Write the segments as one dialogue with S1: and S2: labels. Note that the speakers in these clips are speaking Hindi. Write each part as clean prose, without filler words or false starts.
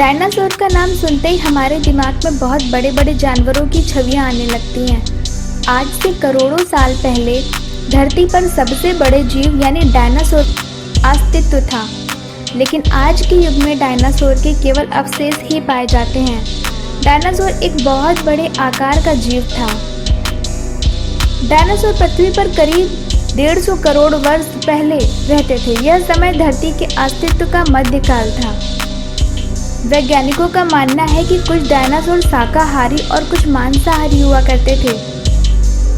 S1: डायनासोर का नाम सुनते ही हमारे दिमाग में बहुत बड़े बड़े जानवरों की छवियां आने लगती हैं। आज से करोड़ों साल पहले धरती पर सबसे बड़े जीव यानी डायनासोर अस्तित्व था, लेकिन आज के युग में डायनासोर के केवल अवशेष ही पाए जाते हैं। डायनासोर एक बहुत बड़े आकार का जीव था। डायनासोर पृथ्वी पर करीब 150 करोड़ वर्ष पहले रहते थे। यह समय धरती के अस्तित्व का मध्यकाल था। वैज्ञानिकों का मानना है कि कुछ डायनासोर शाकाहारी और कुछ मांसाहारी हुआ करते थे।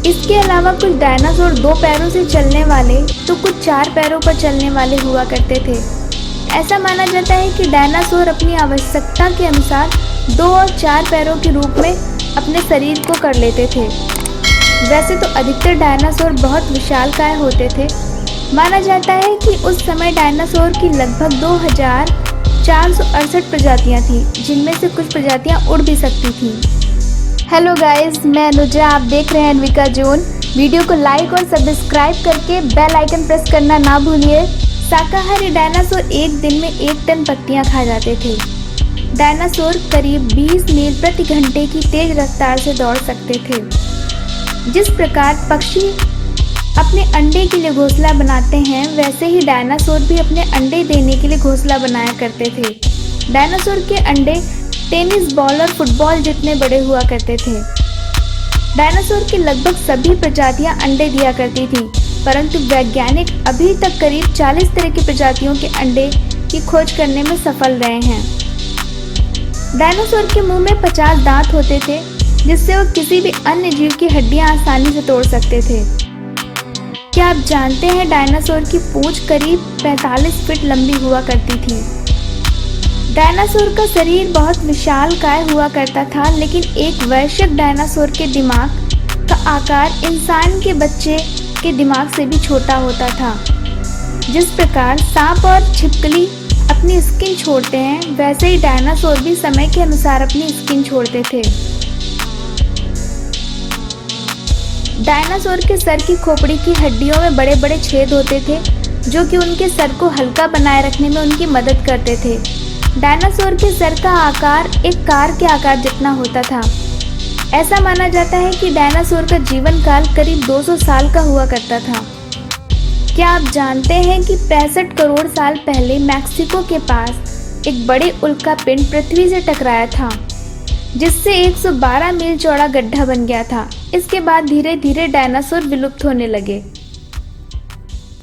S1: इसके अलावा कुछ डायनासोर 2 पैरों से चलने वाले तो कुछ 4 पैरों पर चलने वाले हुआ करते थे। ऐसा माना जाता है कि डायनासोर अपनी आवश्यकता के अनुसार 2 और 4 पैरों के रूप में अपने शरीर को कर लेते थे। वैसे तो अधिकतर डायनासोर बहुत विशालकाय होते थे। माना जाता है कि उस समय डायनासोर की लगभग 2468 प्रजातियां थीं, जिनमें से कुछ प्रजातियां उड़ भी सकती थीं। हेलो गाइस, मैं अनुजा, आप देख रहे हैं अन्विका जोन। वीडियो को लाइक और सब्सक्राइब करके बेल आइकन प्रेस करना ना भूलिए। शाकाहारी डायनासोर एक दिन में 1 टन पत्तियां खा जाते थे। डायनासोर करीब 20 मील प्रति घंटे की तेज रफ्तार से दौड़ सकते थे। जिस प्रकार पक्षी अपने अंडे के लिए घोंसला बनाते हैं, वैसे ही डायनासोर भी अपने अंडे देने के लिए घोंसला बनाया करते थे। डायनासोर के अंडे टेनिस बॉल और फुटबॉल जितने बड़े हुआ करते थे। डायनासोर की लगभग सभी प्रजातियां अंडे दिया करती थी, परंतु वैज्ञानिक अभी तक करीब 40 तरह की प्रजातियों के अंडे की खोज करने में सफल रहे हैं। डायनासोर के मुंह में 50 दांत होते थे, जिससे वो किसी भी अन्य जीव की हड्डियां आसानी से तोड़ सकते थे। क्या आप जानते हैं डायनासोर की पूंछ करीब 45 फीट लंबी हुआ करती थी। डायनासोर का शरीर बहुत विशालकाय हुआ करता था, लेकिन एक वयस्क डायनासोर के दिमाग का आकार इंसान के बच्चे के दिमाग से भी छोटा होता था। जिस प्रकार सांप और छिपकली अपनी स्किन छोड़ते हैं, वैसे ही डायनासोर भी समय के अनुसार अपनी स्किन छोड़ते थे। डायनासोर के सर की खोपड़ी की हड्डियों में बड़े बड़े छेद होते थे, जो कि उनके सर को हल्का बनाए रखने में उनकी मदद करते थे। डायनासोर के सर का आकार एक कार के आकार जितना होता था। ऐसा माना जाता है कि डायनासोर का जीवन काल करीब 200 साल का हुआ करता था। क्या आप जानते हैं कि 65 करोड़ साल पहले मैक्सिको के पास एक बड़े उल्का पिंड पृथ्वी से टकराया था, जिससे 112 मील चौड़ा गड्ढा बन गया था। इसके बाद धीरे धीरे डायनासोर विलुप्त होने लगे।